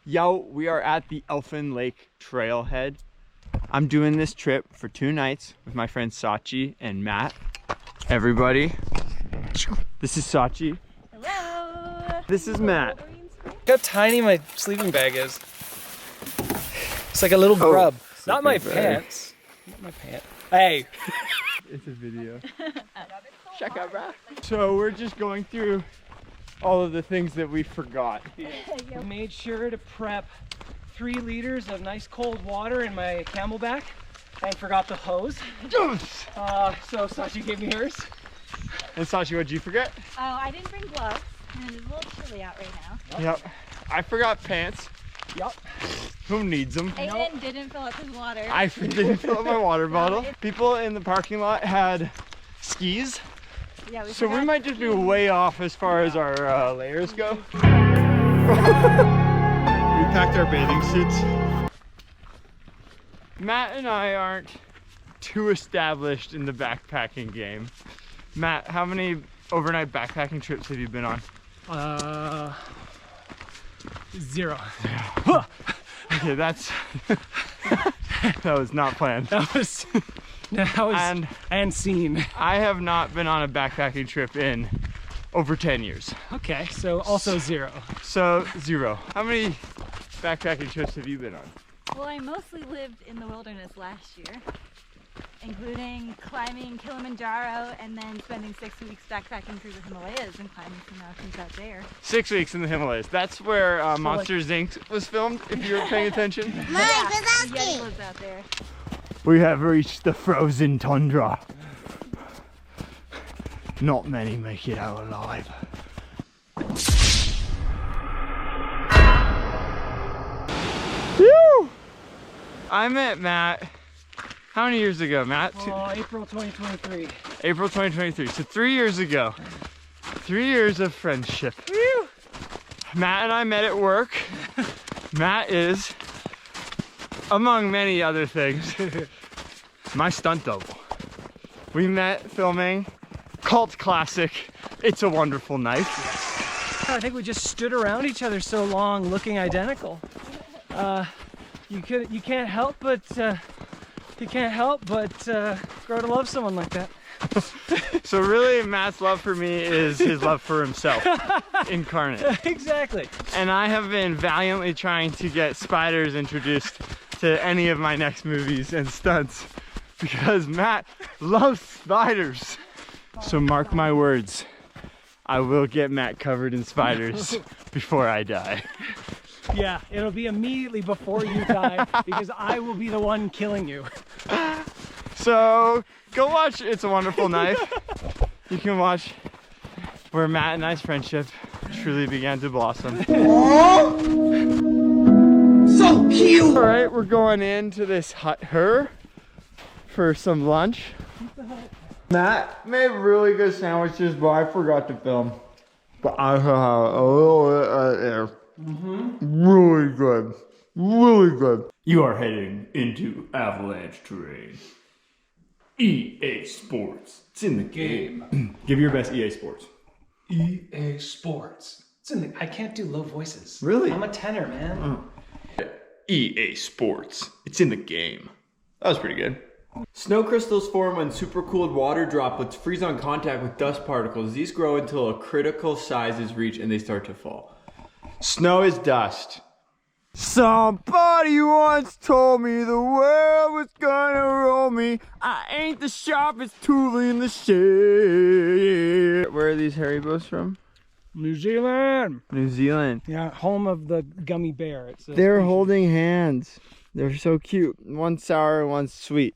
Yo, we are at the Elfin Lake Trailhead. I'm doing this trip for 2 nights with my friends Sachi and Matt. Everybody, this is Sachi. Hello. This is Matt. Look how tiny my sleeping bag is. It's like a little grub. Not my pants. Not my pants. Hey. It's a video. Check out, bro. So we're just going through all of the things that we forgot. I made sure to prep 3 liters of nice cold water in my camelback and forgot the hose. So Sachi gave me hers. And Sachi, what'd you forget? Oh, I didn't bring gloves, and it's a little chilly out right now. Yep. I forgot pants. Yep. Who needs them? Aiden didn't fill up his water. I didn't fill up my water bottle. People in the parking lot had skis. Yeah, So we might just be way off as far as our layers go. We packed our bathing suits. Matt and I aren't too established in the backpacking game. Matt, how many overnight backpacking trips have you been on? 0. Okay, that's that was not planned. That was and scene. I have not been on a backpacking trip in over 10 years. Okay, so also 0. So 0. How many backpacking trips have you been on? Well, I mostly lived in the wilderness last year, including climbing Kilimanjaro and then spending 6 weeks backpacking through the Himalayas and climbing some mountains out there. 6 weeks in the Himalayas. That's where Monsters Inc. was filmed, if you were paying attention. Yeah, Yeti lives out there. We have reached the frozen tundra. Not many make it out alive. Woo! I met Matt, how many years ago, Matt? April 2023. April 2023, so 3 years ago. 3 years of friendship. Woo! Matt and I met at work. Matt is, among many other things, my stunt double. We met filming cult classic, It's a Wonderful Knife. I think we just stood around each other so long looking identical. You can't help but grow to love someone like that. So really, Matt's love for me is his love for himself, incarnate. Exactly. And I have been valiantly trying to get spiders introduced to any of my next movies and stunts because Matt loves spiders. So mark my words, I will get Matt covered in spiders before I die. Yeah, it'll be immediately before you die because I will be the one killing you. So go watch It's a Wonderful Knife. You can watch where Matt and I's friendship truly began to blossom. So cute! Alright, we're going into this hut for some lunch. Matt made really good sandwiches, but I forgot to film. But I have a little bit right there. Really good. Really good. You are heading into avalanche terrain. EA Sports. It's in the game. Give your best EA Sports. EA Sports. It's in the, I can't do low voices. Really? I'm a tenor, man. EA Sports. It's in the game. That was pretty good. Snow crystals form when supercooled water droplets freeze on contact with dust particles. These grow until a critical size is reached and they start to fall. Snow is dust. Somebody once told me the world was gonna roll me. I ain't the sharpest tool in the shed. Where are these Haribos from? New Zealand. New Zealand. Yeah, home of the gummy bear. They're holding hands. They're so cute. One's sour and one's sweet.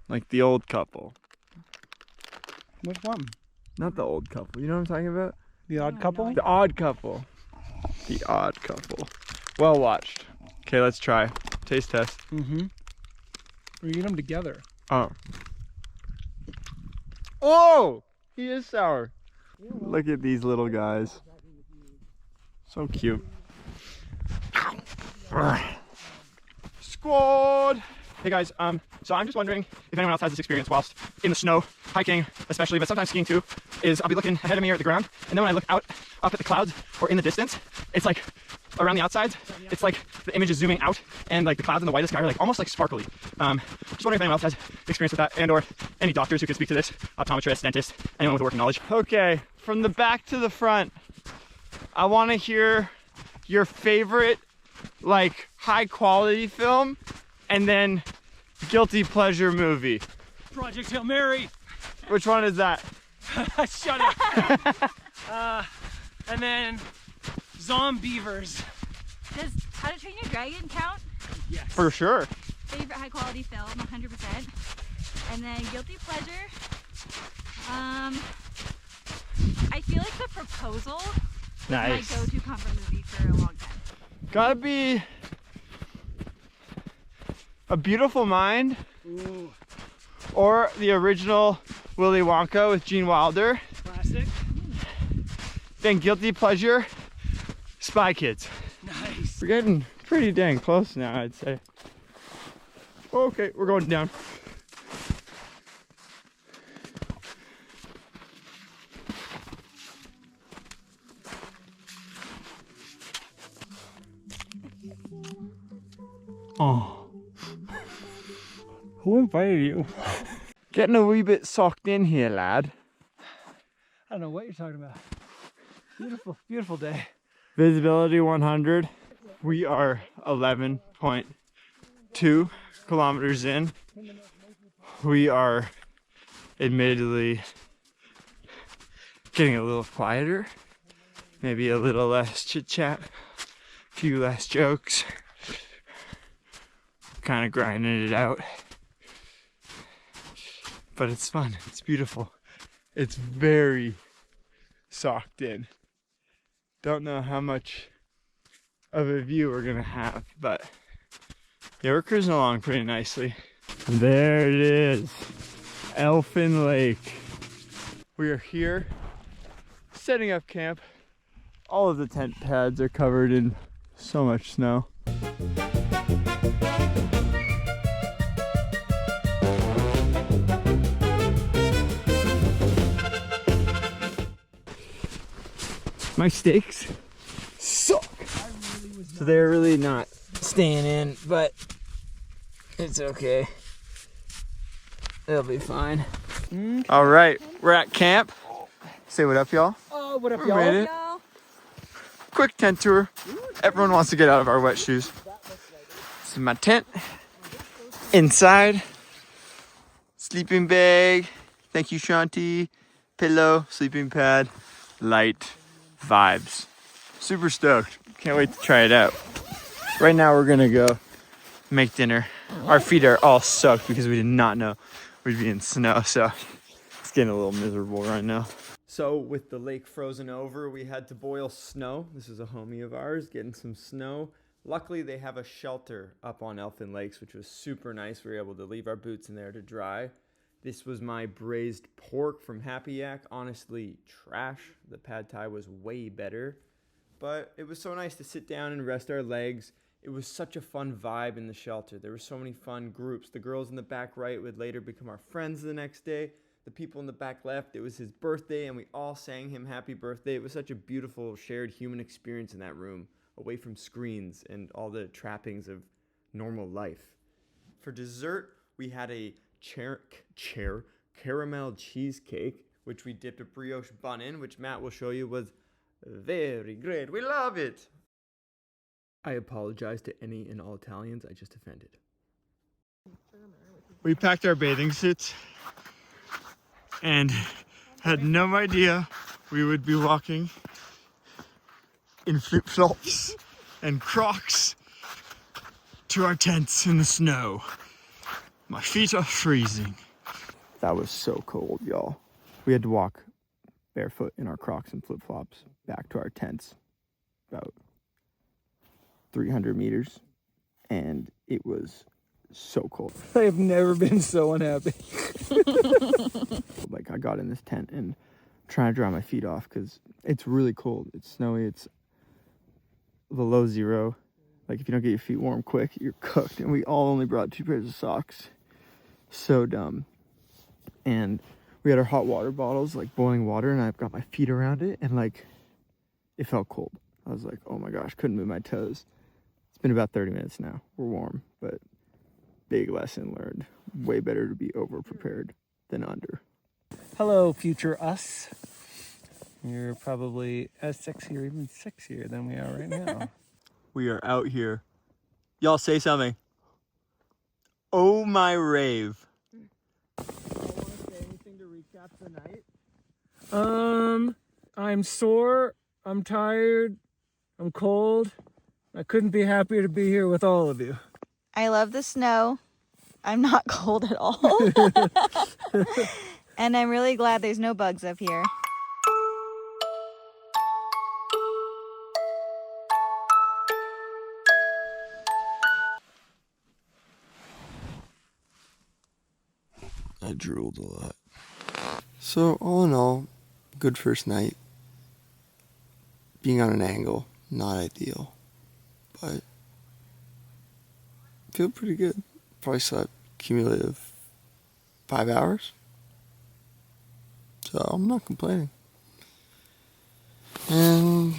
Like the old couple. Which one? Not the old couple. You know what I'm talking about? The Odd Couple? The Odd Couple. The Odd Couple. Well watched. Okay, let's try. Taste test. We eat them together. Oh. Oh! He is sour. Look at these little guys. So cute. Squad! Hey guys, so I'm just wondering if anyone else has this experience whilst in the snow, hiking especially, but sometimes skiing too, is I'll be looking ahead of me or at the ground, and then when I look out up at the clouds or in the distance, it's like around the outsides, it's like the image is zooming out and like the clouds in the white sky are like almost like sparkly. Just wondering if anyone else has experience with that, and or any doctors who could speak to this, optometrists, dentists, anyone with working knowledge. Okay, from the back to the front, I want to hear your favorite like high quality film and then guilty pleasure movie. Project Hail Mary. Which one is that? Shut up. And then Zombievers. Does How to Train Your Dragon count? Yes. For sure. Favorite high quality film, 100%. And then guilty pleasure. I feel like The Proposal is Nice. my go-to comfort movie for a long time. Gotta be A Beautiful Mind. Ooh, Or the original Willy Wonka with Gene Wilder. classic. Then guilty pleasure, Spy Kids. Nice. We're getting pretty dang close now, I'd say. Okay, we're going down. Oh. Who invited you? Getting a wee bit socked in here, lad. I don't know what you're talking about. Beautiful, beautiful day. Visibility 100. We are 11.2 kilometers in. We are admittedly getting a little quieter, maybe a little less chit chat, a few less jokes, kind of grinding it out. But it's fun, it's beautiful. It's very socked in. Don't know how much of a view we're gonna have, but yeah, we're cruising along pretty nicely. There it is, Elfin Lake. We are here setting up camp. All of the tent pads are covered in so much snow. My steaks suck. So they're really not staying in, but it's okay. They'll be fine. All right, we're at camp. Say what up, y'all. Oh, what up, We made it. Quick tent tour. Everyone wants to get out of our wet shoes. This is my tent. Inside, sleeping bag. Thank you, Shanti. Pillow, sleeping pad, light. Vibes. Super stoked. Can't wait to try it out. Right now we're gonna go make dinner. Our feet are all soaked because we did not know we'd be in snow, so it's getting a little miserable right now. So with the lake frozen over, we had to boil snow. This is a homie of ours getting some snow. Luckily they have a shelter up on Elfin Lakes, which was super nice. We were able to leave our boots in there to dry. This was my braised pork from Happy Yak. Honestly, trash. The pad thai was way better. But it was so nice to sit down and rest our legs. It was such a fun vibe in the shelter. There were so many fun groups. The girls in the back right would later become our friends the next day. The people in the back left, it was his birthday, and we all sang him happy birthday. It was such a beautiful shared human experience in that room, away from screens and all the trappings of normal life. For dessert, we had a caramel cheesecake, which we dipped a brioche bun in, which Matt will show you was very great. We love it. I apologize to any and all Italians I just offended. We packed our bathing suits and had no idea we would be walking in flip-flops and Crocs to our tents in the snow. My feet are freezing. That was so cold, y'all. We had to walk barefoot in our Crocs and flip-flops back to our tents, about 300 meters, and it was so cold. I have never been so unhappy. Like, I got in this tent and trying to dry my feet off because it's really cold. It's snowy. It's below zero. Like, if you don't get your feet warm quick, you're cooked. And we all only brought 2 pairs of socks. So dumb. And we had our hot water bottles, like boiling water, and I've got my feet around it, and like, it felt cold. I was like, oh my gosh, couldn't move my toes. It's been about 30 minutes now. We're warm, but big lesson learned. Way better to be over prepared than under. Hello, future us. You're probably as sexy or even sexier than we are right now. We are out here. Y'all say something. Oh my rave. I want to say anything to recap the night. I'm sore, I'm tired, I'm cold. I couldn't be happier to be here with all of you. I love the snow. I'm not cold at all. And I'm really glad there's no bugs up here. I drooled a lot. So all in all, good first night. Being on an angle, not ideal, but feel pretty good. Probably slept cumulative 5 hours. So I'm not complaining. And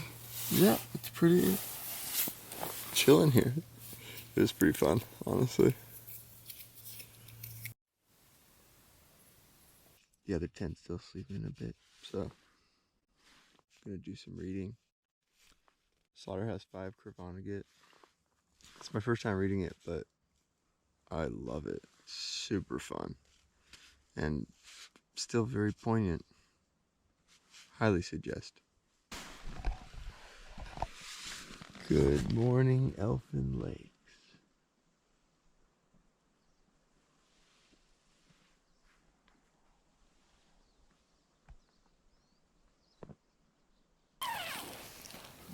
yeah, it's pretty chill in here. It was pretty fun, honestly. The other 10's still sleeping a bit, so gonna do some reading. Slaughterhouse 5 Kurvanagit. It's my first time reading it, but I love it. Super fun. And still very poignant. Highly suggest. Good morning, Elfin Lakes.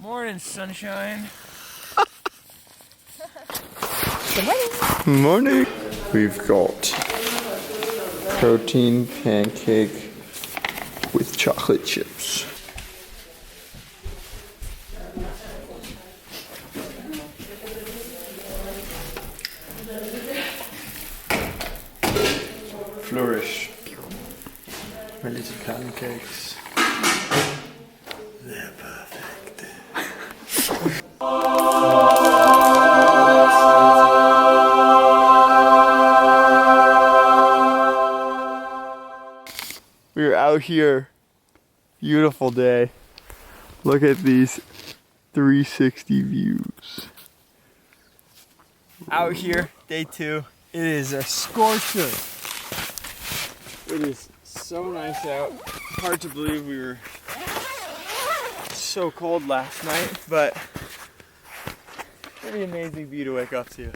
Morning, sunshine. Good morning. Morning. We've got protein pancake with chocolate chips. Flourish. My little pancakes. They're perfect. We're out here. Beautiful day. Look at these 360 views. Out here, day 2. It is a scorcher. It is so nice out. Hard to believe we were so cold last night, but pretty amazing view to wake up to.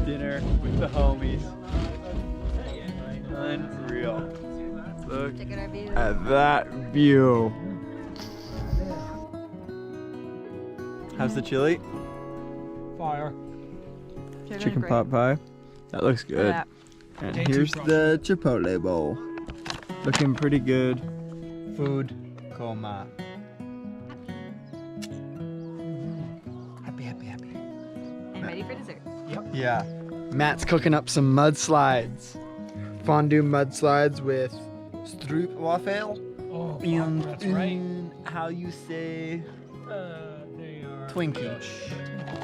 Dinner with the homies. Unreal. Look Check out our view. at that view. How's the chili? Fire. Chicken pot pie. That looks good. Yeah. And Day 2 here's project. the chipotle bowl. Looking pretty good. Food coma. Happy, happy, happy. And ready for dessert. Yeah. Matt's cooking up some mudslides. Fondue mudslides with stroopwafel. Oh, Oh, And that's right. how you say They are Twinkie.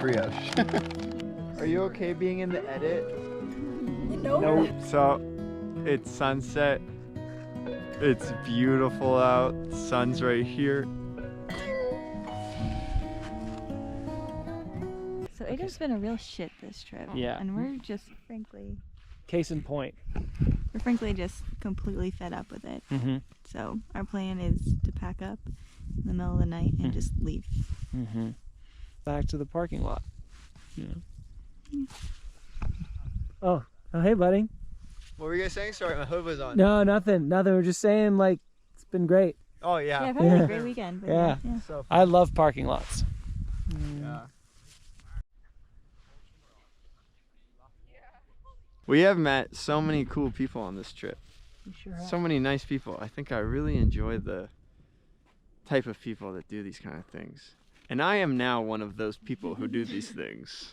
Brioche. Are you okay being in the edit? Nope. So, it's sunset. It's beautiful out. Sun's right here. So Adrian's been a real shit this trip. Yeah. And we're just frankly just completely fed up with it. Mm-hmm. So our plan is to pack up in the middle of the night and just leave. Mm-hmm. Back to the parking lot. Yeah. Oh, hey, buddy. What were you guys saying? Sorry, my hood was on. No, nothing. We're just saying, like, it's been great. Oh, Yeah, yeah. I've had a Yeah. great weekend. But Yeah. yeah. So I love parking lots. yeah. We have met so many cool people on this trip. You sure have. So many nice people. I think I really enjoy the type of people that do these kind of things. And I am now one of those people who do these things.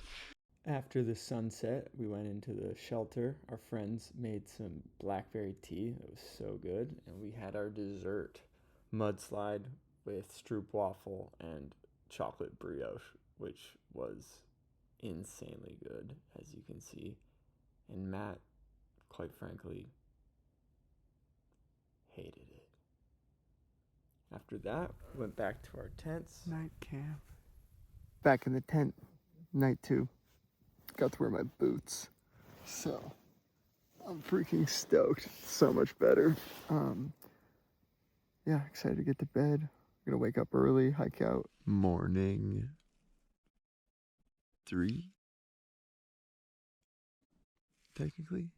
After the sunset, we went into the shelter. Our friends made some blackberry tea. It was so good. And we had our dessert, mudslide with stroopwafel and chocolate brioche, which was insanely good, as you can see. And Matt, quite frankly, hated it. After that, we went back to our tents. Night camp. Back in the tent, night 2. Got to wear my boots. So, I'm freaking stoked. So much better. Yeah, excited to get to bed. I'm gonna wake up early, hike out. Morning 3. Technically.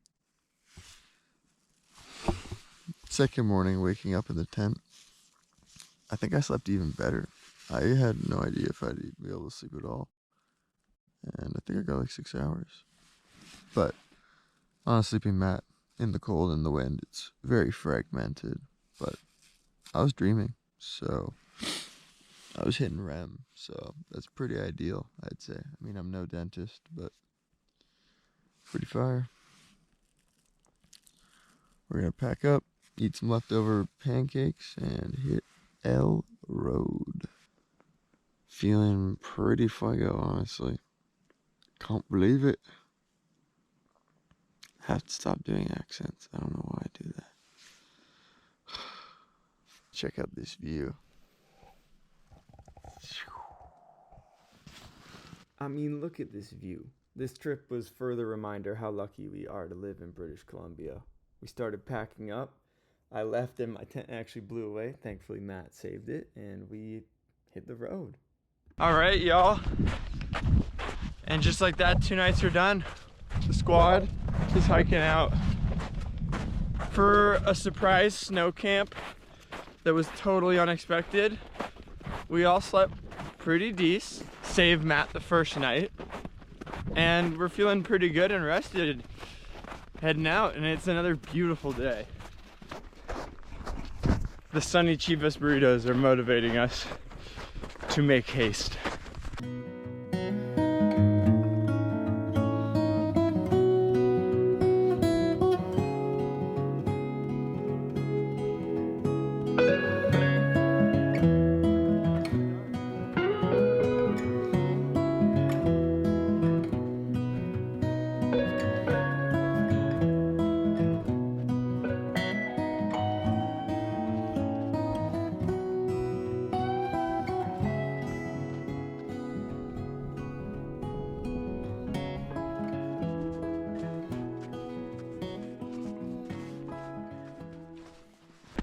Second morning, waking up in the tent. I think I slept even better. I had no idea if I'd be able to sleep at all. And I think I got like 6 hours. But on a sleeping mat, in the cold and the wind, it's very fragmented. But I was dreaming, so I was hitting REM. So that's pretty ideal, I'd say. I mean, I'm no dentist, but pretty fire. We're gonna pack up, eat some leftover pancakes, and hit L Road. Feeling pretty fuego, honestly. Can't believe it. I have to stop doing accents. I don't know why I do that. Check out this view. I mean, look at this view. This trip was further reminder how lucky we are to live in British Columbia. We started packing up. I left and my tent actually blew away. Thankfully, Matt saved it, and we hit the road. All right, y'all. And just like that, 2 nights are done. The squad is hiking out for a surprise snow camp that was totally unexpected. We all slept pretty decent, save Matt the first night. And we're feeling pretty good and rested heading out, and it's another beautiful day. The sunny Chibas burritos are motivating us to make haste.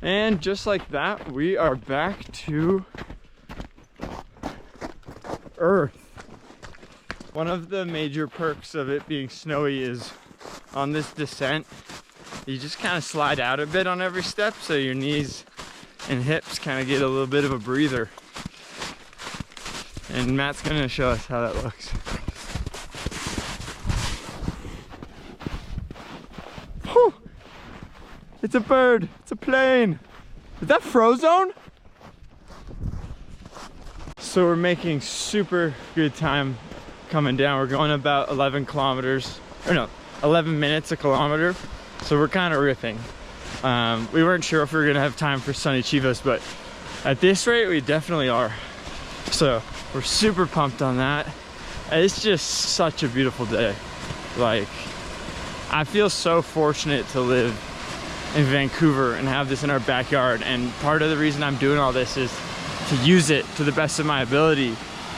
And just like that, we are back to Earth. One of the major perks of it being snowy is on this descent, you just kind of slide out a bit on every step, so your knees and hips kind of get a little bit of a breather. And Matt's gonna show us how that looks. Whew. It's a bird, it's a plane. Is that Frozone? So we're making super good time coming down. We're going about 11 kilometers, or no, 11 minutes a kilometer. So we're kind of riffing. We weren't sure if we were gonna have time for sunny Chivas, but at this rate, we definitely are. So we're super pumped on that. It's just such a beautiful day. Like, I feel so fortunate to live in Vancouver and have this in our backyard. And part of the reason I'm doing all this is to use it to the best of my ability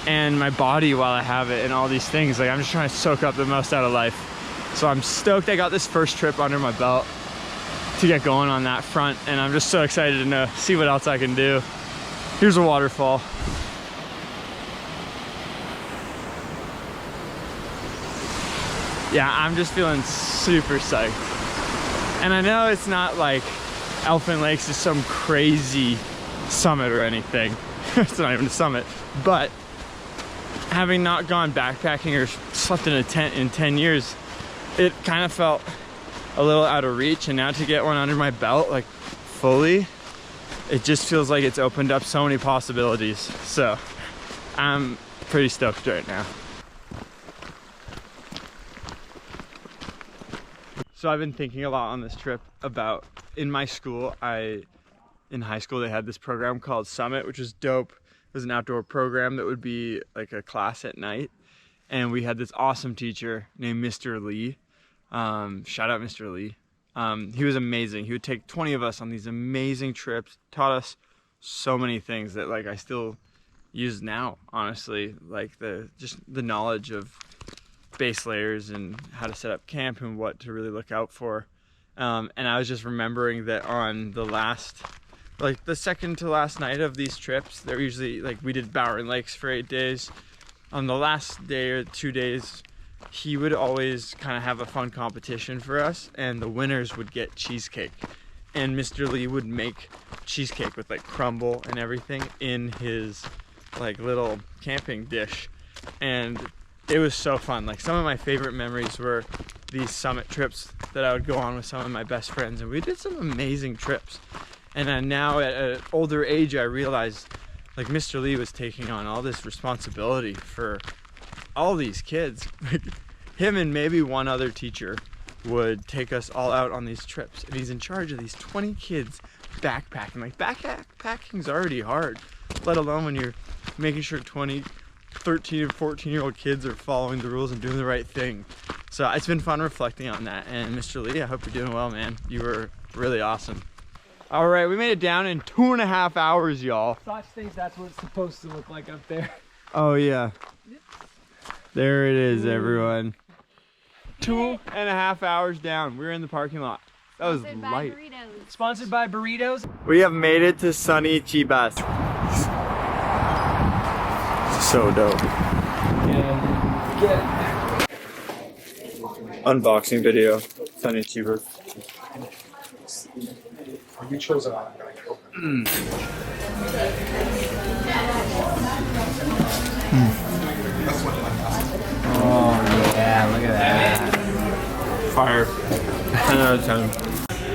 and my body while I have it and all these things. Like, I'm just trying to soak up the most out of life. So I'm stoked I got this first trip under my belt to get going on that front, and I'm just so excited to know, see what else I can do. Here's a waterfall. Yeah, I'm just feeling super psyched. And I know it's not like Elephant Lakes is some crazy summit or anything. It's not even a summit, but having not gone backpacking or slept in a tent in 10 years, it kind of felt a little out of reach. And now to get one under my belt, like fully, it just feels like it's opened up so many possibilities. So I'm pretty stoked right now. So I've been thinking a lot on this trip about, in my school, in high school they had this program called Summit, which was dope. It was an outdoor program that would be like a class at night. And we had this awesome teacher named Mr. Lee. Shout out Mr. Lee. He was amazing. He would take 20 of us on these amazing trips, taught us so many things that like I still use now, honestly. Like just the knowledge of base layers and how to set up camp and what to really look out for. And I was just remembering that on the last, like the second to last night of these trips, they're usually like, we did Bowen Lakes for 8 days. On the last day or 2 days, he would always kind of have a fun competition for us, and the winners would get cheesecake. And Mr. Lee would make cheesecake with like crumble and everything in his like little camping dish. And it was so fun. Like, some of my favorite memories were these summit trips that I would go on with some of my best friends, and we did some amazing trips. And then now at an older age, I realized like Mr. Lee was taking on all this responsibility for all these kids. Like, him and maybe one other teacher would take us all out on these trips, and he's in charge of these 20 kids backpacking. Like, backpacking's already hard, let alone when you're making sure 13 and 14-year-old kids are following the rules and doing the right thing. So it's been fun reflecting on that. And Mr. Lee, I hope you're doing well, man. You were really awesome. All right, we made it down in 2.5 hours, y'all. Soch thinks that's what it's supposed to look like up there. Oh yeah. There it is, everyone. 2.5 hours down. We're in the parking lot. That was light. Sponsored by burritos. We have made it to sunny Chibas. So dope. Unboxing video. Sunny Chibas. Oh yeah, look at that. Fire. 10 out of 10.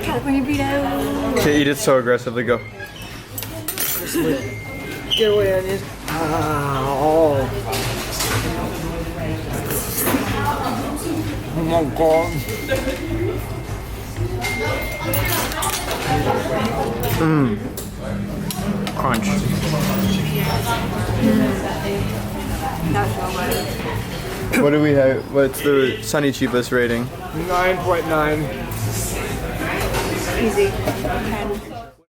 California burrito. Okay, eat it so aggressively. Go. Get away, onion. Oh my god. Crunch. That's so good. What do we have? What's the Sunny Chibas rating? 9.9. Easy. 10.